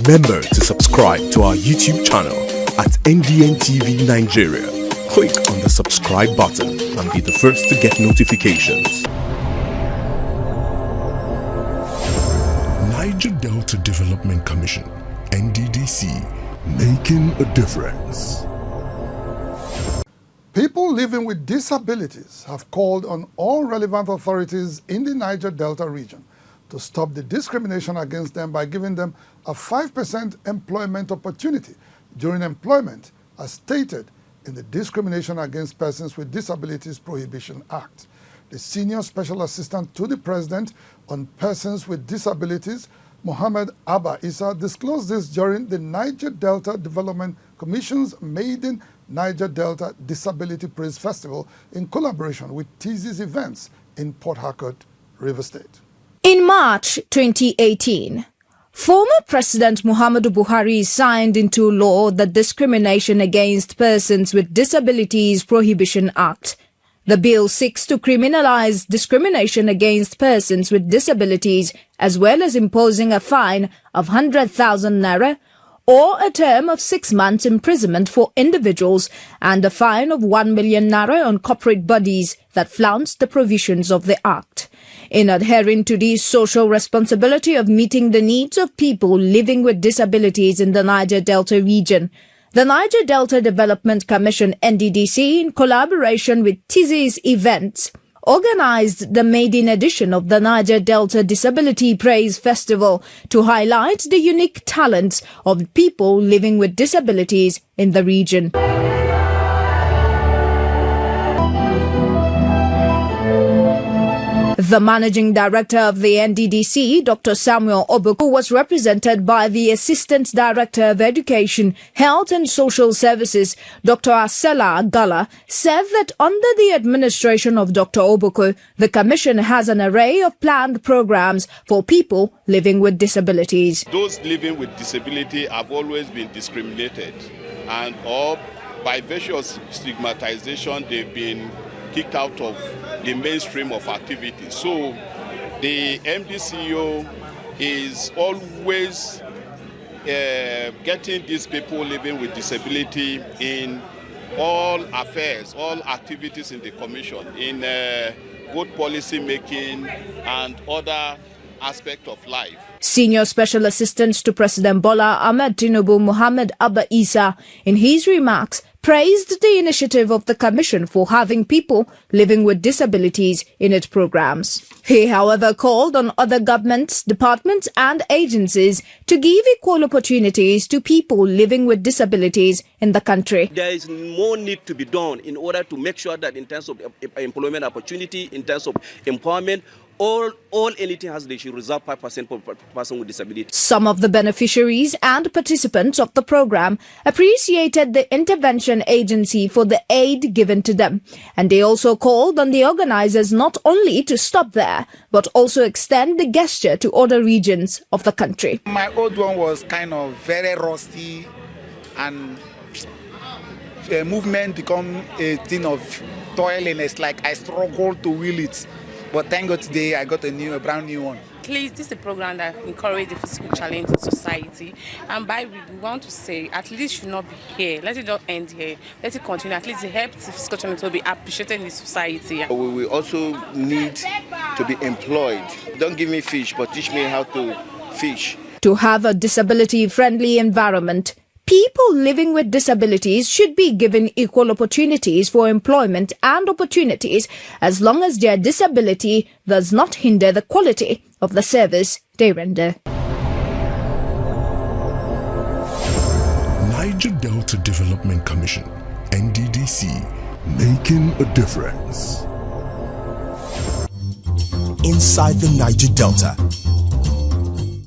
Remember to subscribe to our YouTube channel at NDN Nigeria. Click on the subscribe button and be the first to get notifications. Niger Delta Development Commission, NDDC, making a difference. People living with disabilities have called on all relevant authorities in the Niger Delta region to stop the discrimination against them by giving them a 5% employment opportunity during employment, as stated in the Discrimination Against Persons with Disabilities Prohibition Act. The Senior Special Assistant to the President on Persons with Disabilities, Mohammed Abba Issa, disclosed this during the Niger Delta Development Commission's maiden Niger Delta Disability Praise Festival in collaboration with TZ's events in Port Harcourt, River State. In March 2018, former President Muhammadu Buhari signed into law the Discrimination Against Persons with Disabilities Prohibition Act. The bill seeks to criminalize discrimination against persons with disabilities, as well as imposing a fine of 100,000 naira or a term of 6 months imprisonment for individuals and a fine of 1 million naira on corporate bodies that flounce the provisions of the Act. In adhering to the social responsibility of meeting the needs of people living with disabilities in the Niger Delta region, the Niger Delta Development Commission (NDDC), in collaboration with TZ's events, organized the maiden edition of the Niger Delta Disability Praise Festival to highlight the unique talents of people living with disabilities in the region. The Managing Director of the NDDC, Dr. Samuel Obuku, was represented by the Assistant Director of Education, Health and Social Services, Dr. Asela Gala, said that under the administration of Dr. Obuku, the Commission has an array of planned programs for people living with disabilities. Those living with disability have always been discriminated, and or by virtue of stigmatization, they've been kicked out of the mainstream of activities. So the MDCO is always getting these people living with disability in all affairs, all activities in the Commission, in both policy making and other aspects of life. Senior Special Assistant to President Bola Ahmed Tinubu, Mohammed Abba Issa, in his remarks, praised the initiative of the Commission for having people living with disabilities in its programs. He, however, called on other governments, departments and agencies to give equal opportunities to people living with disabilities in the country. There is more need to be done in order to make sure that in terms of employment opportunity, in terms of empowerment, all anything has they should reserve 5% for person with disability. Some of the beneficiaries and participants of the program appreciated the intervention agency for the aid given to them, and they also called on the organizers not only to stop there, but also extend the gesture to other regions of the country. My old one was kind of very rusty, and movement become a thing of toiling. It's like I struggled to wheel it. But thank God today I got a brand new one. At least this is a program that encourages the physical challenge in society. And by we want to say, at least should not be here. Let it not end here. Let it continue. At least it helps the physical challenge to be appreciated in the society. We will also need to be employed. Don't give me fish, but teach me how to fish. To have a disability-friendly environment, people living with disabilities should be given equal opportunities for employment and opportunities as long as their disability does not hinder the quality of the service they render. Niger Delta Development Commission, NDDC, making a difference. Inside the Niger Delta,